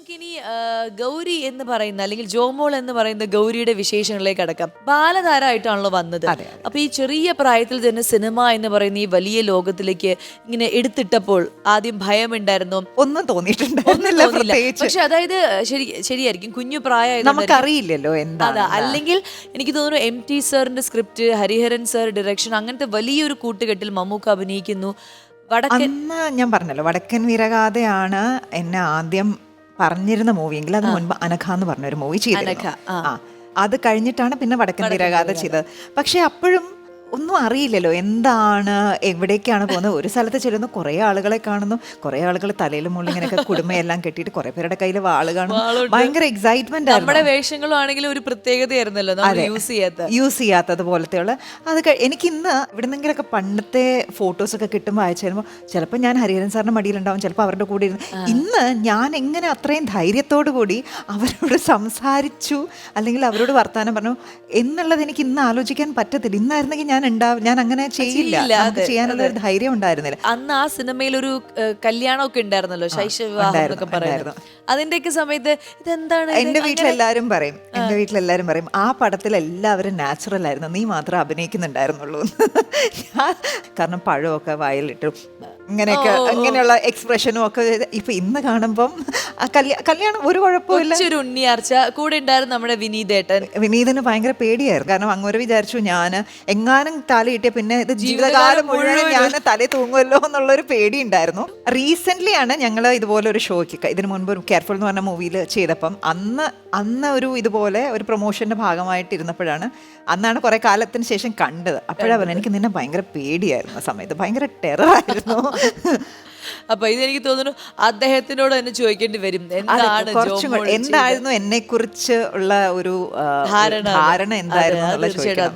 നമുക്കിനി ഗൗരി എന്ന് പറയുന്ന അല്ലെങ്കിൽ ജോമോൾ എന്ന് പറയുന്ന ഗൗരിയുടെ വിശേഷങ്ങളിലേക്ക് അടക്കാം. ബാലതാരമായിട്ടാണല്ലോ വന്നത്. അപ്പൊ ഈ ചെറിയ പ്രായത്തിൽ തന്നെ സിനിമ എന്ന് പറയുന്ന ഈ വലിയ ലോകത്തിലേക്ക് ഇങ്ങനെ എടുത്തിട്ടപ്പോൾ ആദ്യം ഭയമുണ്ടായിരുന്നു, ഒന്നും തോന്നിയിട്ടുണ്ടായിരുന്നില്ല. പക്ഷെ അതായത് ശരിയായിരിക്കും, കുഞ്ഞു പ്രായം നമുക്കറിയില്ലല്ലോ എന്താ. അതാ, അല്ലെങ്കിൽ എനിക്ക് തോന്നുന്നു MT സാറിന്റെ സ്ക്രിപ്റ്റ്, ഹരിഹരൻ സാർ ഡയറക്ഷൻ, അങ്ങനത്തെ വലിയൊരു കൂട്ടുകെട്ടിൽ മമ്മൂക്ക അഭിനയിക്കുന്നു. അന്ന് ഞാൻ പറഞ്ഞല്ലോ വടക്കൻ വീരഗാഥയാണ് എന്നെ ആദ്യം പറഞ്ഞിരുന്ന മൂവിയെങ്കിൽ അത് മുൻപ് അനഘ എന്ന് പറഞ്ഞൊരു മൂവി ചെയ്തിരുന്നു. അത് കഴിഞ്ഞിട്ടാണ് പിന്നെ വടക്കൻ വീരഗാഥ ചെയ്തത്. പക്ഷെ അപ്പോഴും ഒന്നും അറിയില്ലല്ലോ എന്താണ്, എവിടേക്കാണ് പോകുന്നത്. ഒരു സ്ഥലത്ത് ചെല്ലുന്നു, കുറേ ആളുകളെ കാണുന്നു, കുറേ ആളുകൾ തലയിൽ മുകളിൽ ഇങ്ങനെയൊക്കെ കുടുംബയെല്ലാം കെട്ടിയിട്ട് കുറേ പേരുടെ കയ്യിൽ വാള് കാണുന്നു. ഭയങ്കര എക്സൈറ്റ്മെന്റ് ആയിരുന്നു. നമ്മുടെ വേഷങ്ങളും ആണെങ്കിലും ഒരു പ്രത്യേകതയായിരുന്നല്ലോ യൂസ് ചെയ്യാത്തത് പോലത്തെയുള്ള. അത് എനിക്ക് ഇന്ന് എവിടെന്നെങ്കിലൊക്കെ പണ്ടത്തെ ഫോട്ടോസൊക്കെ കിട്ടുമ്പോൾ അയച്ചു തരുമ്പോൾ ചിലപ്പോൾ ഞാൻ ഹരിഹരൻ സാറിന്റെ മടിയിലുണ്ടാവും, ചിലപ്പോൾ അവരുടെ കൂടെ ഇരുന്ന്. ഇന്ന് ഞാൻ എങ്ങനെ അത്രയും ധൈര്യത്തോടു കൂടി അവരോട് സംസാരിച്ചു അല്ലെങ്കിൽ അവരോട് വർത്താനം പറഞ്ഞു എന്നുള്ളത് എനിക്ക് ഇന്ന് ആലോചിക്കാൻ പറ്റത്തില്ല. ഇന്നായിരുന്നെങ്കിൽ ഞാൻ അങ്ങനെ ചെയ്യില്ല, ചെയ്യാനുള്ള ഒരു ധൈര്യം ഉണ്ടായിരുന്നില്ല. അന്ന് ആ സിനിമയിൽ ഒരു കല്യാണമൊക്കെ ഉണ്ടായിരുന്നല്ലോ, ശൈശവ വിവാഹം എന്നൊക്കെ പറയുന്നത്. അതിന്റെയൊക്കെ സമയത്ത് ഇതെന്താണ്, എന്റെ വീട്ടിലെല്ലാരും പറയും ആ പടത്തിൽ എല്ലാവരും നാച്ചുറൽ ആയിരുന്നു, നീ മാത്രം അഭിനയിക്കുന്നുണ്ടായിരുന്നുള്ളൂ. കാരണം പഴമൊക്കെ വായിലിട്ടു ഇങ്ങനെയൊക്കെ അങ്ങനെയുള്ള എക്സ്പ്രഷനും ഒക്കെ. ഇപ്പൊ ഇന്ന് കാണുമ്പം കല്യാണം ഒരു കുഴപ്പമില്ല. ഉണ്ണിയാർച്ച കൂടെ ഉണ്ടായിരുന്നു നമ്മുടെ വിനീതേട്ടൻ. വിനീതന് ഭയങ്കര പേടിയായിരുന്നു. കാരണം അങ്ങോട്ട് വിചാരിച്ചു ഞാൻ എങ്ങാനും തല കിട്ടിയ പിന്നെ ഇത് ജീവിതകാലം മുഴുവൻ ഞാൻ തല തൂങ്ങുമല്ലോ എന്നുള്ളൊരു പേടി ഉണ്ടായിരുന്നു. റീസെന്റ് ആണ് ഞങ്ങൾ ഇതുപോലെ ഒരു ഷോയ്ക്ക്, ഇതിനു മുൻപ് ഒരു കെയർഫുൾ എന്ന് പറഞ്ഞ മൂവിയിൽ ചെയ്തപ്പം അന്ന് ഒരു ഇതുപോലെ ഒരു പ്രൊമോഷന്റെ ഭാഗമായിട്ട് ഇരുന്നപ്പോഴാണ്, അന്നാണ് കുറെ കാലത്തിന് ശേഷം കണ്ടത്. അപ്പോഴാണ് പറഞ്ഞത് എനിക്ക് നിന്നെ ഭയങ്കര പേടിയായിരുന്നു. ആ സമയത്ത് ഭയങ്കര ടെററായിരുന്നു. അപ്പൊ ഇതെനിക്ക് തോന്നുന്നു അദ്ദേഹത്തിനോട് തന്നെ ചോദിക്കേണ്ടി വരും, എന്തായിരുന്നു എന്നെ കുറിച്ച് ഉള്ള ഒരു ധാരണ എന്തായിരുന്നു.